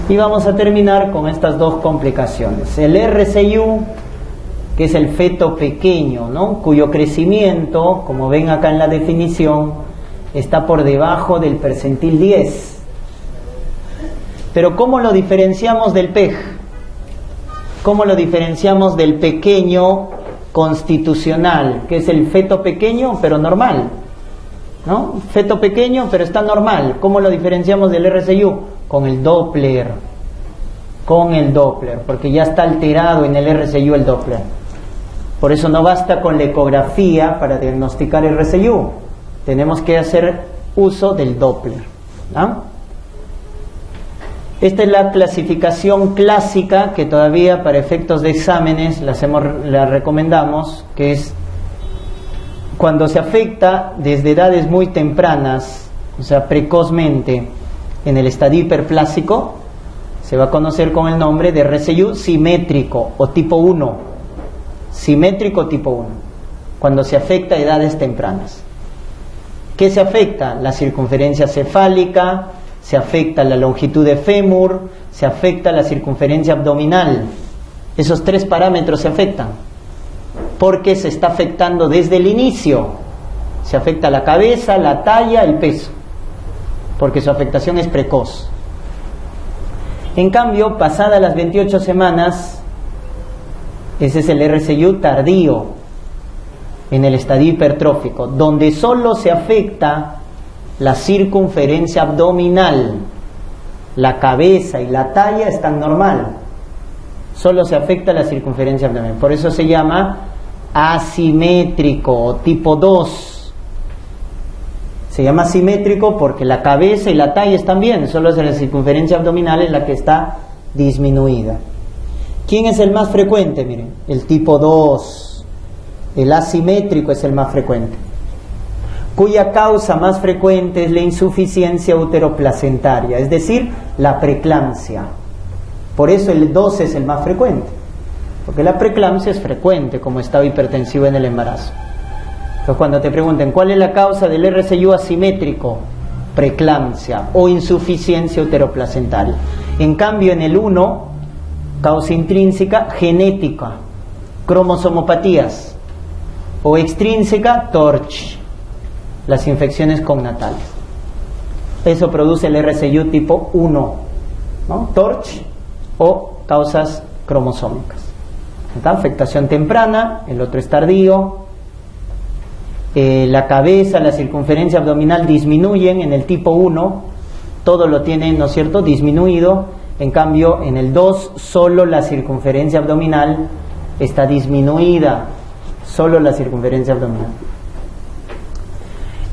Y vamos a terminar con estas dos complicaciones. El RCU, que es el feto pequeño, ¿no?, cuyo crecimiento, como ven acá en la definición, está por debajo del percentil 10. Pero ¿cómo lo diferenciamos del PEG? ¿Cómo lo diferenciamos del pequeño constitucional, que es el feto pequeño pero normal, ¿no? Feto pequeño pero está normal. ¿Cómo lo diferenciamos del RCU? Con el Doppler, porque ya está alterado en el RCU el Doppler. Por eso no basta con la ecografía para diagnosticar el RCU, tenemos que hacer uso del Doppler, ¿no? Esta es la clasificación clásica que todavía para efectos de exámenes la recomendamos, que es cuando se afecta desde edades muy tempranas, o sea, precozmente, en el estadio hiperplásico, se va a conocer con el nombre de RCU simétrico o tipo 1. Simétrico tipo 1, cuando se afecta a edades tempranas. ¿Qué se afecta? La circunferencia cefálica, se afecta la longitud de fémur, se afecta la circunferencia abdominal. Esos tres parámetros se afectan, porque se está afectando desde el inicio. Se afecta la cabeza, la talla, el peso, porque su afectación es precoz. En cambio, pasadas las 28 semanas, ese es el RCU tardío, en el estadio hipertrófico, donde solo se afecta la circunferencia abdominal. La cabeza y la talla están normal, solo se afecta la circunferencia abdominal. Por eso se llama asimétrico o tipo 2. Se llama asimétrico porque la cabeza y la talla están bien, solo es la circunferencia abdominal en la que está disminuida. ¿Quién es el más frecuente? Miren, el tipo 2. El asimétrico es el más frecuente, cuya causa más frecuente es la insuficiencia uteroplacentaria, es decir, la preeclampsia. Por eso el 2 es el más frecuente, porque la preeclampsia es frecuente como estado hipertensivo en el embarazo. Entonces, cuando te pregunten ¿cuál es la causa del RCU asimétrico? Preeclampsia o insuficiencia uteroplacentaria. En cambio, en el 1, causa intrínseca genética, cromosomopatías, o extrínseca, TORCH, las infecciones connatales. Eso produce el RCU tipo 1, ¿no? TORCH o causas cromosómicas. ¿Está? Afectación temprana, el otro es tardío. La cabeza, la circunferencia abdominal disminuyen en el tipo 1, todo lo tienen, ¿no es cierto?, disminuido. En cambio, en el 2, solo la circunferencia abdominal está disminuida, solo la circunferencia abdominal.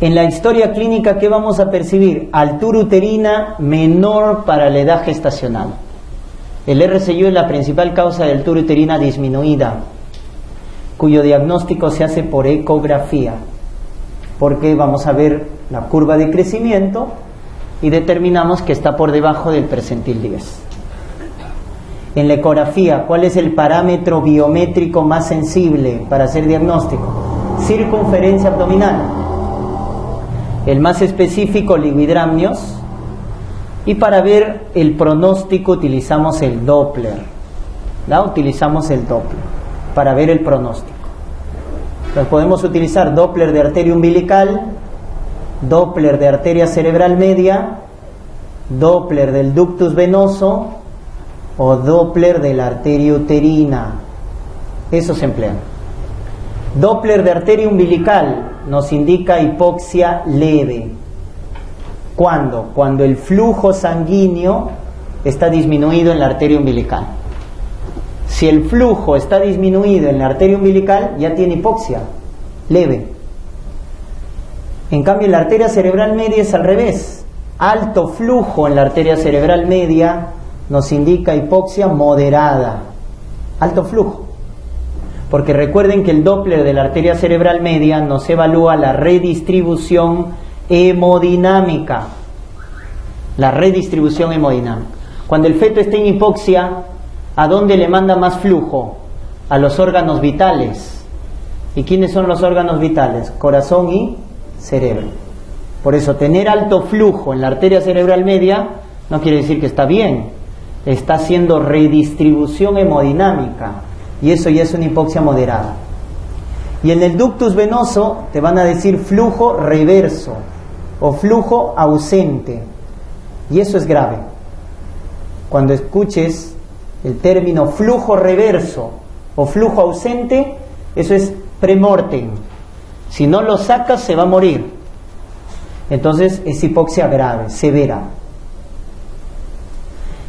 En la historia clínica, ¿qué vamos a percibir? Altura uterina menor para la edad gestacional. El RCU es la principal causa de altura uterina disminuida, cuyo diagnóstico se hace por ecografía, porque vamos a ver la curva de crecimiento y determinamos que está por debajo del percentil 10. En la ecografía, ¿cuál es el parámetro biométrico más sensible para hacer diagnóstico? Circunferencia abdominal. El más específico, liguidramnios. Y para ver el pronóstico utilizamos el Doppler, ¿no? Utilizamos el Doppler para ver el pronóstico. Entonces podemos utilizar Doppler de arteria umbilical, Doppler de arteria cerebral media, Doppler del ductus venoso o Doppler de la arteria uterina. Esos se emplean. Doppler de arteria umbilical nos indica hipoxia leve. ¿Cuándo? Cuando el flujo sanguíneo está disminuido en la arteria umbilical. Si el flujo está disminuido en la arteria umbilical, ya tiene hipoxia leve. En cambio, en la arteria cerebral media es al revés. Alto flujo en la arteria cerebral media nos indica hipoxia moderada. Alto flujo. Porque recuerden que el Doppler de la arteria cerebral media nos evalúa la redistribución hemodinámica. La redistribución hemodinámica. Cuando el feto está en hipoxia, ¿a dónde le manda más flujo? A los órganos vitales. ¿Y quiénes son los órganos vitales? Corazón y cerebro. Por eso tener alto flujo en la arteria cerebral media no quiere decir que está bien. está haciendo redistribución hemodinámica, y eso ya es una hipoxia moderada. Y en el ductus venoso te van a decir flujo reverso o flujo ausente, y eso es grave. Cuando escuches el término flujo reverso o flujo ausente, eso es premortem. Si no lo sacas se va a morir. Entonces es hipoxia grave, severa.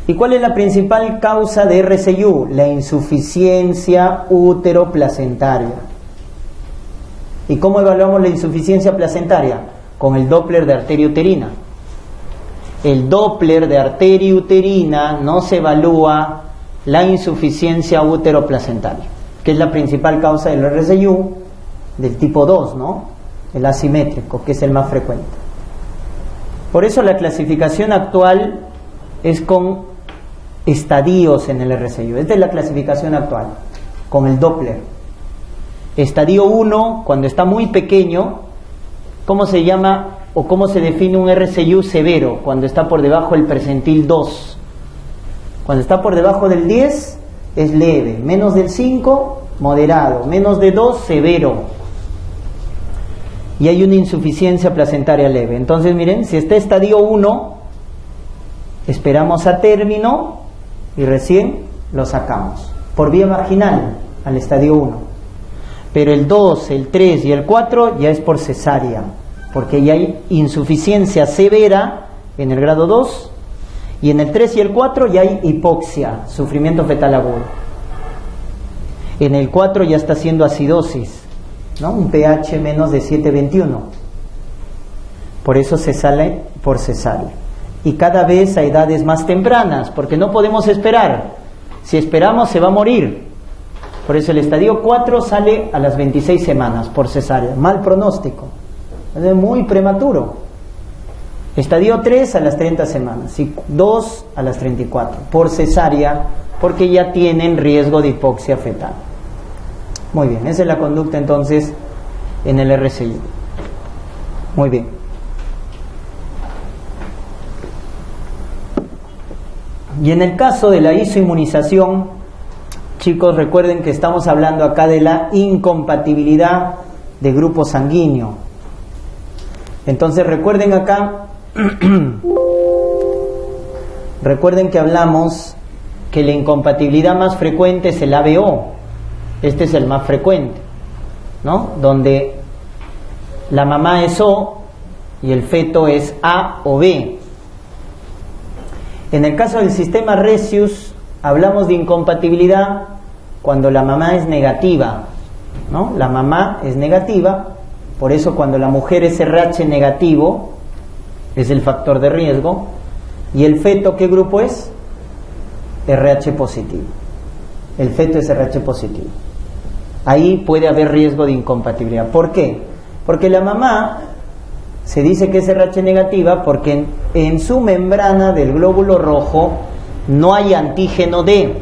¿Y cuál es la principal causa de RCU? La insuficiencia útero-placentaria. ¿Y cómo evaluamos la insuficiencia placentaria? Con el Doppler de arteria uterina. El Doppler de arteria uterina no se evalúa la insuficiencia útero-placentaria, que es la principal causa del RCU del tipo 2, ¿no? El asimétrico, que es el más frecuente. Por eso la clasificación actual es con estadios en el RCU. Esta es la clasificación actual, con el Doppler. Estadio 1, cuando está muy pequeño, ¿cómo se llama o cómo se define un RCU severo? Cuando está por debajo del percentil 2. Cuando está por debajo del 10 es leve, menos del 5 moderado, menos de 2 severo. Y hay una insuficiencia placentaria leve. Entonces miren, si está estadio 1, esperamos a término y recién lo sacamos por vía vaginal al estadio 1. Pero el 2, el 3 y el 4 ya es por cesárea, porque ya hay insuficiencia severa en el grado 2, y en el 3 y el 4 ya hay hipoxia, sufrimiento fetal agudo. En el 4 ya está haciendo acidosis, ¿no? Un pH menos de 7,21. Por eso se sale por cesárea. Y cada vez a edades más tempranas, porque no podemos esperar. Si esperamos se va a morir. Por eso el estadio 4 sale a las 26 semanas por cesárea. Mal pronóstico. Es muy prematuro. Estadio 3 a las 30 semanas y 2 a las 34 por cesárea, porque ya tienen riesgo de hipoxia fetal. Muy bien, esa es la conducta entonces en el RCU. Muy bien. Y en el caso de la isoinmunización, chicos, recuerden que estamos hablando acá de la incompatibilidad de grupo sanguíneo. Entonces recuerden acá, recuerden que hablamos que la incompatibilidad más frecuente es el ABO. Este es el más frecuente, ¿no? Donde la mamá es O y el feto es A o B. En el caso del sistema Rhesus, hablamos de incompatibilidad cuando la mamá es negativa, ¿no? La mamá es negativa, por eso cuando la mujer es RH negativo, es el factor de riesgo, y el feto, ¿qué grupo es? RH positivo. El feto es RH positivo. Ahí puede haber riesgo de incompatibilidad. ¿Por qué? Porque la mamá se dice que es RH negativa porque en su membrana del glóbulo rojo no hay antígeno D.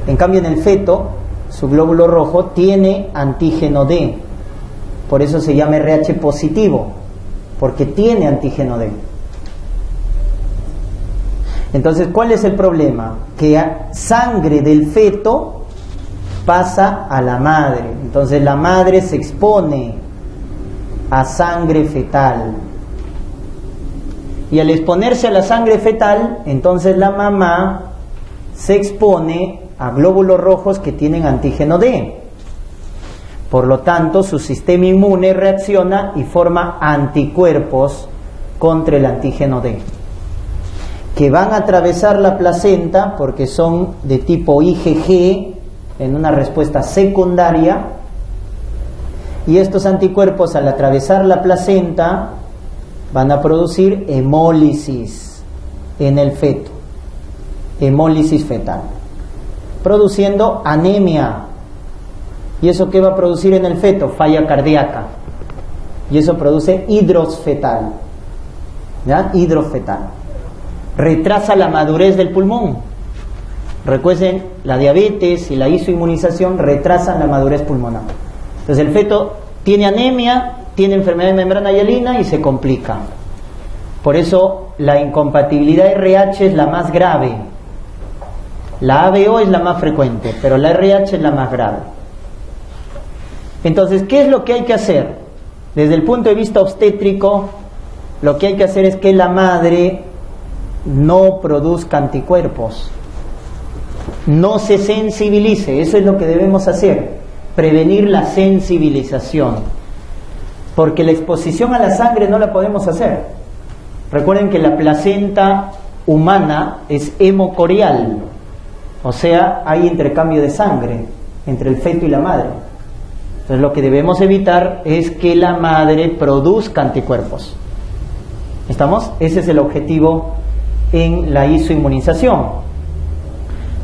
En cambio en el feto, su glóbulo rojo tiene antígeno D. Por eso se llama RH positivo, porque tiene antígeno D. Entonces, ¿cuál es el problema? Que sangre del feto pasa a la madre. Entonces la madre se expone a sangre fetal. Y al exponerse a la sangre fetal, entonces la mamá se expone a glóbulos rojos que tienen antígeno D. Por lo tanto, su sistema inmune reacciona y forma anticuerpos contra el antígeno D, que van a atravesar la placenta porque son de tipo IgG en una respuesta secundaria, y estos anticuerpos al atravesar la placenta van a producir hemólisis en el feto, hemólisis fetal, produciendo anemia. ¿Y eso qué va a producir en el feto? Falla cardíaca. Y eso produce hidros fetal. ¿Ya? Hidros fetal. Retrasa la madurez del pulmón. Recuerden, la diabetes y la isoinmunización retrasan la madurez pulmonar. Entonces el feto tiene anemia, tiene enfermedad de membrana hialina y se complica. Por eso la incompatibilidad RH es la más grave, La ABO es la más frecuente, pero la RH es la más grave. Entonces, ¿qué es lo que hay que hacer? Desde el punto de vista obstétrico, lo que hay que hacer es que la madre no produzca anticuerpos, no se sensibilice. Eso es lo que debemos hacer, prevenir la sensibilización, porque la exposición a la sangre no la podemos hacer. Recuerden que la placenta humana es hemocorial, o sea, hay intercambio de sangre entre el feto y la madre. Entonces lo que debemos evitar es que la madre produzca anticuerpos. ¿Estamos? Ese es el objetivo en la isoinmunización.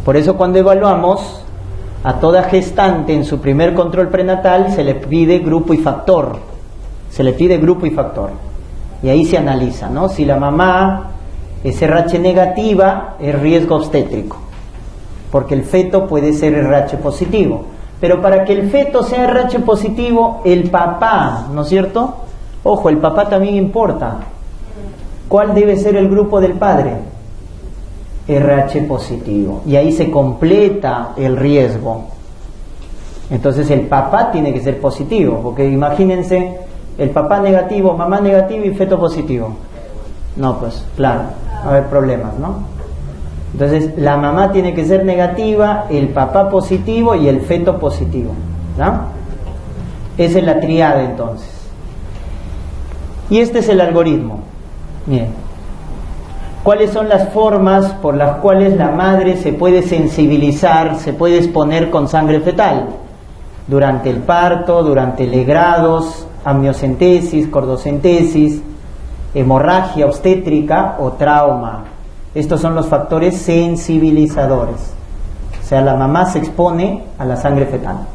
Por eso cuando evaluamos a toda gestante en su primer control prenatal se le pide grupo y factor. Se le pide grupo y factor. Y ahí se analiza, ¿no? Si la mamá es RH negativa, es riesgo obstétrico, porque el feto puede ser RH positivo. Pero para que el feto sea RH positivo, el papá, ¿no es cierto? Ojo, el papá también importa. ¿Cuál debe ser el grupo del padre? RH positivo. Y ahí se completa el riesgo. Entonces el papá tiene que ser positivo, porque imagínense, el papá negativo, mamá negativo y feto positivo. No, pues claro, va a haber problemas, ¿no? Entonces la mamá tiene que ser negativa, el papá positivo y el feto positivo, ¿no? Esa es la triada entonces. Y este es el algoritmo. Bien. ¿Cuáles son las formas por las cuales la madre se puede sensibilizar, se puede exponer con sangre fetal? Durante el parto, durante legrados, amniocentesis, cordocentesis, hemorragia obstétrica o trauma. Estos son los factores sensibilizadores. O sea, la mamá se expone a la sangre fetal.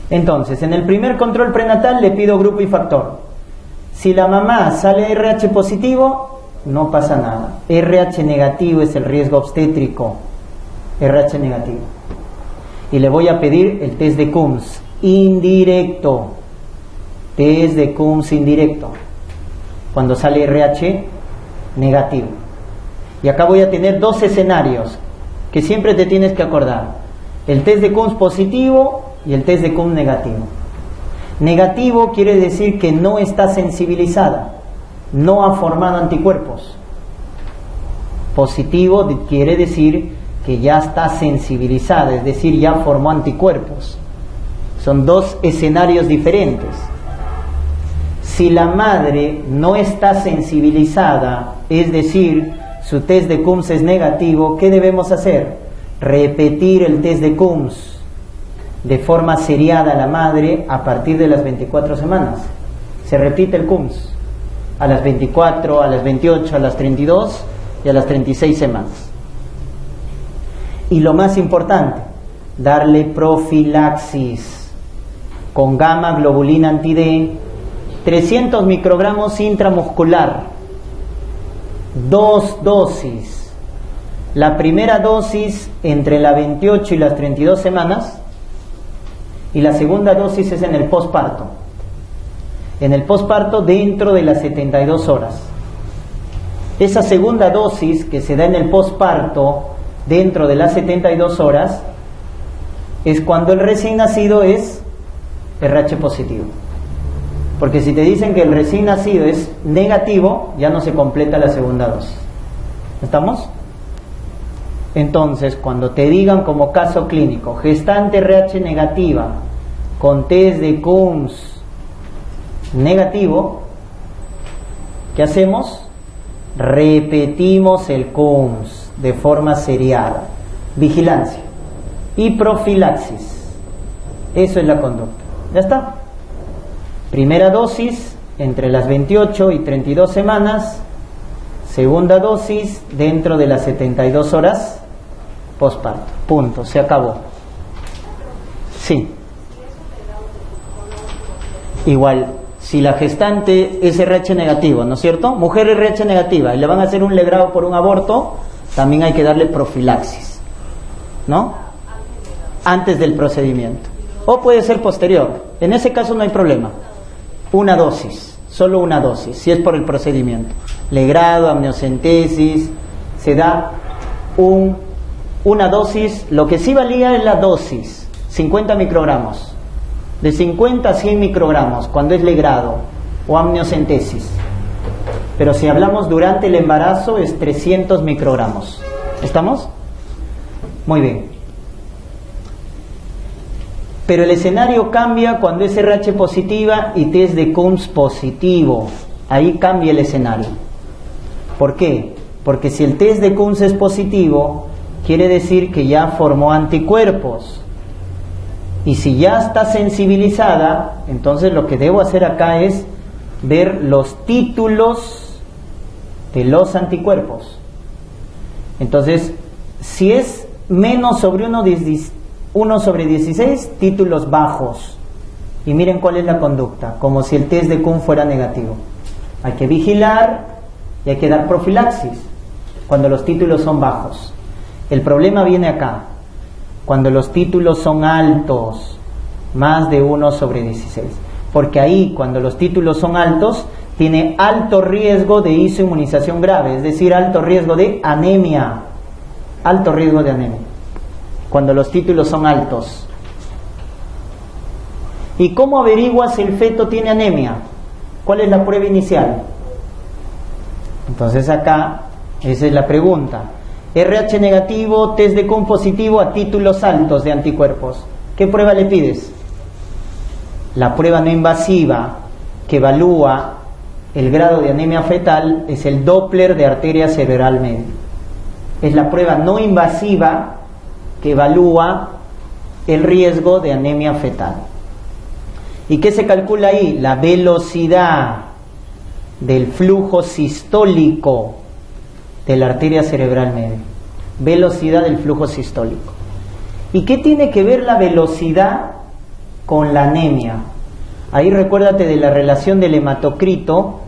Entonces, en el primer control prenatal le pido grupo y factor. Si la mamá sale RH positivo, no pasa nada. RH negativo es el riesgo obstétrico. RH negativo. Y le voy a pedir el test de Coombs indirecto. Test de Coombs indirecto. Cuando sale RH negativo. Y acá voy a tener dos escenarios que siempre te tienes que acordar: el test de Coombs positivo y el test de Coombs negativo. Negativo quiere decir que no está sensibilizada, no ha formado anticuerpos. Positivo quiere decir que ya está sensibilizada, es decir, ya formó anticuerpos. Son dos escenarios diferentes. Si la madre no está sensibilizada, es decir, su test de Coombs es negativo, ¿qué debemos hacer? Repetir el test de Coombs de forma seriada a la madre a partir de las 24 semanas. Se repite el Coombs a las 24, a las 28, a las 32 y a las 36 semanas. Y lo más importante, darle profilaxis con gamma globulina anti-D, 300 microgramos intramuscular, 2 dosis. La primera dosis entre las 28 y las 32 semanas, y la segunda dosis es en el posparto. En el posparto dentro de las 72 horas. Esa segunda dosis que se da en el posparto dentro de las 72 horas es cuando el recién nacido es RH positivo. Porque si te dicen que el recién nacido es negativo, ya no se completa la segunda dosis. ¿Estamos? Entonces, cuando te digan como caso clínico, gestante RH negativa, con test de Coombs negativo, ¿qué hacemos? Repetimos el Coombs de forma seriada. Vigilancia y profilaxis. Eso es la conducta. ¿Ya está? Primera dosis entre las 28 y 32 semanas. Segunda dosis dentro de las 72 horas posparto. Punto. Se acabó. Sí. Igual, si la gestante es RH negativo, ¿no es cierto? Mujer RH negativa y le van a hacer un legrado por un aborto, también hay que darle profilaxis, ¿no? Antes del procedimiento. O puede ser posterior. En ese caso no hay problema. Una dosis, solo una dosis, si es por el procedimiento. Legrado, amniocentesis, se da una dosis, lo que sí valía es la dosis, 50 microgramos, de 50 a 100 microgramos, cuando es legrado o amniocentesis. Pero si hablamos durante el embarazo es 300 microgramos. ¿Estamos? Muy bien. Pero el escenario cambia cuando es RH positiva y test de Coombs positivo. Ahí cambia el escenario. ¿Por qué? Porque si el test de Coombs es positivo, quiere decir que ya formó anticuerpos. Y si ya está sensibilizada, entonces lo que debo hacer acá es ver los títulos de los anticuerpos. Entonces, si es menos sobre 1 sobre 16, títulos bajos. Y miren cuál es la conducta, como si el test de Coombs fuera negativo. Hay que vigilar y hay que dar profilaxis cuando los títulos son bajos. El problema viene acá, cuando los títulos son altos, más de 1 sobre 16. Porque ahí, cuando los títulos son altos, tiene alto riesgo de isoinmunización grave, es decir, alto riesgo de anemia. Alto riesgo de anemia, cuando los títulos son altos. ¿Y cómo averiguas si el feto tiene anemia? ¿Cuál es la prueba inicial? Entonces acá, esa es la pregunta. RH negativo, test de Coombs positivo a títulos altos de anticuerpos. ¿Qué prueba le pides? La prueba no invasiva que evalúa el grado de anemia fetal es el Doppler de arteria cerebral media. Es la prueba no invasiva que evalúa el riesgo de anemia fetal. ¿Y qué se calcula ahí? La velocidad del flujo sistólico de la arteria cerebral media. Velocidad del flujo sistólico. ¿Y qué tiene que ver la velocidad con la anemia? Ahí recuérdate de la relación del hematocrito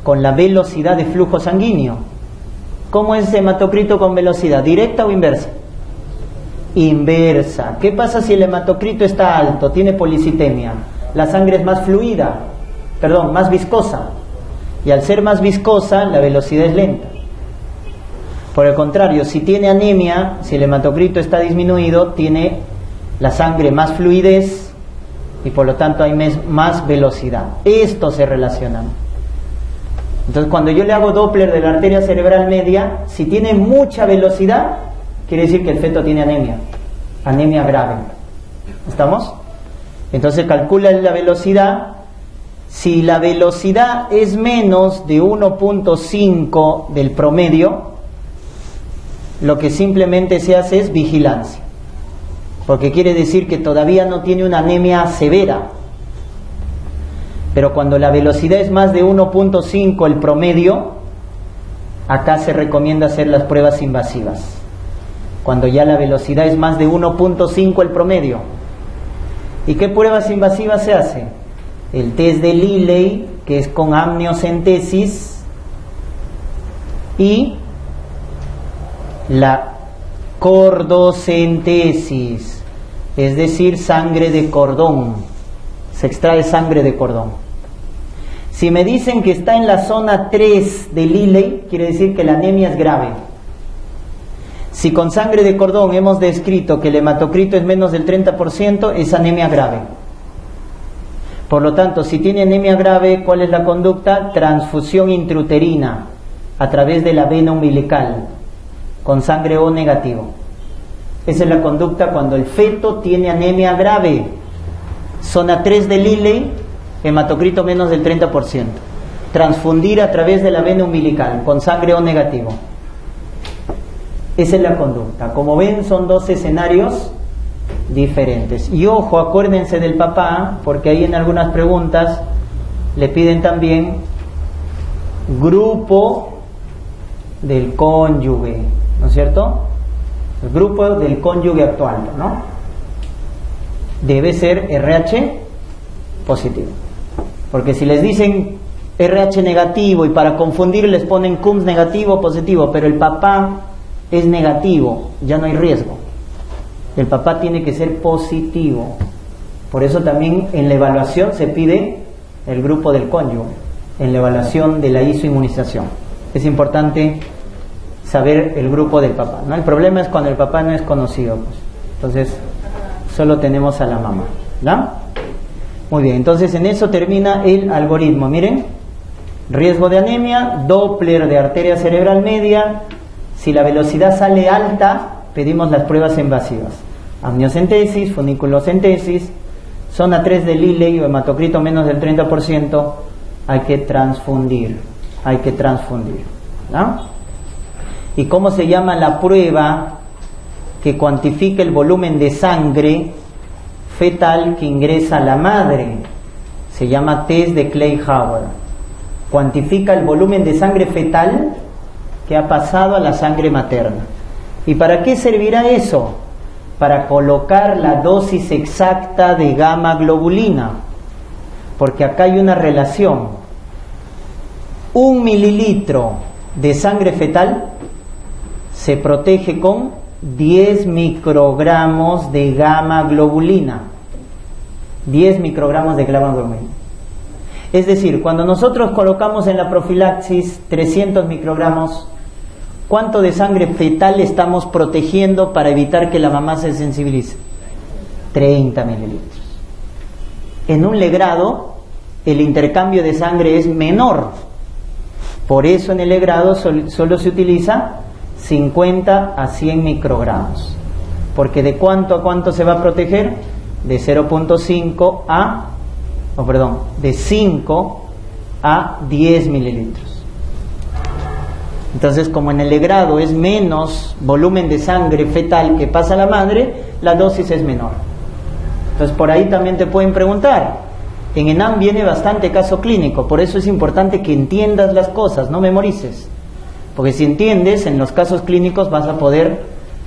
con la velocidad de flujo sanguíneo. ¿Cómo es hematocrito con velocidad? ¿Directa o inversa? Inversa. ¿Qué pasa si el hematocrito está alto, tiene policitemia? La sangre es más fluida, más viscosa. Y al ser más viscosa, la velocidad es lenta. Por el contrario, si tiene anemia, si el hematocrito está disminuido, tiene la sangre más fluidez y por lo tanto hay más velocidad. Estos se relacionan. Entonces, cuando yo le hago Doppler de la arteria cerebral media, si tiene mucha velocidad, quiere decir que el feto tiene anemia. Anemia grave. ¿Estamos? Entonces calcula la velocidad. Si la velocidad es menos de 1.5 del promedio, lo que simplemente se hace es vigilancia. Porque quiere decir que todavía no tiene una anemia severa. Pero cuando la velocidad es más de 1.5 el promedio, acá se recomienda hacer las pruebas invasivas. Cuando ya la velocidad es más de 1.5 el promedio. ¿Y qué pruebas invasivas se hace? El test de Liley, que es con amniocentesis, y la cordocentesis, es decir, sangre de cordón. Se extrae sangre de cordón. Si me dicen que está en la zona 3 de Liley, quiere decir que la anemia es grave. Si con sangre de cordón hemos descrito que el hematocrito es menos del 30%, es anemia grave. Por lo tanto, si tiene anemia grave, ¿cuál es la conducta? Transfusión intrauterina a través de la vena umbilical con sangre O negativo. Esa es la conducta cuando el feto tiene anemia grave. Zona 3 de Liley, hematocrito menos del 30%. Transfundir a través de la vena umbilical con sangre O negativo. Esa es la conducta. Como ven, son dos escenarios diferentes. Y ojo, acuérdense del papá, porque ahí en algunas preguntas le piden también grupo del cónyuge, ¿no es cierto? El grupo del cónyuge actual, ¿no? Debe ser RH positivo. Porque si les dicen RH negativo y para confundir les ponen Coombs negativo o positivo, pero el papá es negativo, ya no hay riesgo. El papá tiene que ser positivo. Por eso también en la evaluación se pide el grupo del cónyuge, en la evaluación de la isoinmunización. Es importante saber el grupo del papá, ¿no? El problema es cuando el papá no es conocido, pues. Entonces solo tenemos a la mamá, ¿no? Muy bien, entonces en eso termina el algoritmo. Miren, riesgo de anemia, Doppler de arteria cerebral media. Si la velocidad sale alta, pedimos las pruebas invasivas: amniocentesis, funiculocentesis, zona 3 de Lilley o hematocrito menos del 30%, hay que transfundir, ¿no? ¿Y cómo se llama la prueba que cuantifica el volumen de sangre fetal que ingresa a la madre? Se llama test de Klein-Hauer. Cuantifica el volumen de sangre fetal que ha pasado a la sangre materna. ¿Y para qué servirá eso? Para colocar la dosis exacta de gamma globulina, porque acá hay una relación. 1 mililitro de sangre fetal se protege con 10 microgramos de gamma globulina. 10 microgramos de gamma globulina. Es decir, cuando nosotros colocamos en la profilaxis 300 microgramos, ¿cuánto de sangre fetal estamos protegiendo para evitar que la mamá se sensibilice? 30 mililitros. En un legrado, el intercambio de sangre es menor. Por eso en el legrado solo se utiliza 50 a 100 microgramos. Porque ¿de cuánto a cuánto se va a proteger? De 0.5 a... de 5 a 10 mililitros. Entonces, como en el legrado es menos volumen de sangre fetal que pasa a la madre, la dosis es menor. Entonces, por ahí también te pueden preguntar. En ENAM viene bastante caso clínico, por eso es importante que entiendas las cosas, no memorices. Porque si entiendes, en los casos clínicos vas a poder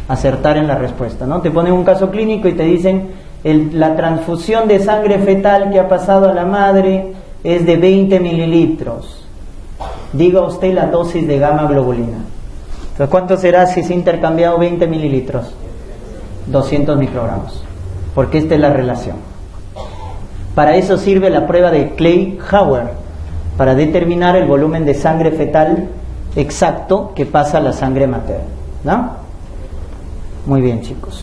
acertar en la respuesta, ¿no? Te ponen un caso clínico y te dicen, la transfusión de sangre fetal que ha pasado a la madre es de 20 mililitros. Diga usted la dosis de gamma globulina. Entonces, ¿cuánto será si se ha intercambiado 20 mililitros? 200 microgramos. Porque esta es la relación. Para eso sirve la prueba de Klein-Hauer, para determinar el volumen de sangre fetal exacto que pasa a la sangre materna, ¿no? Muy bien, chicos.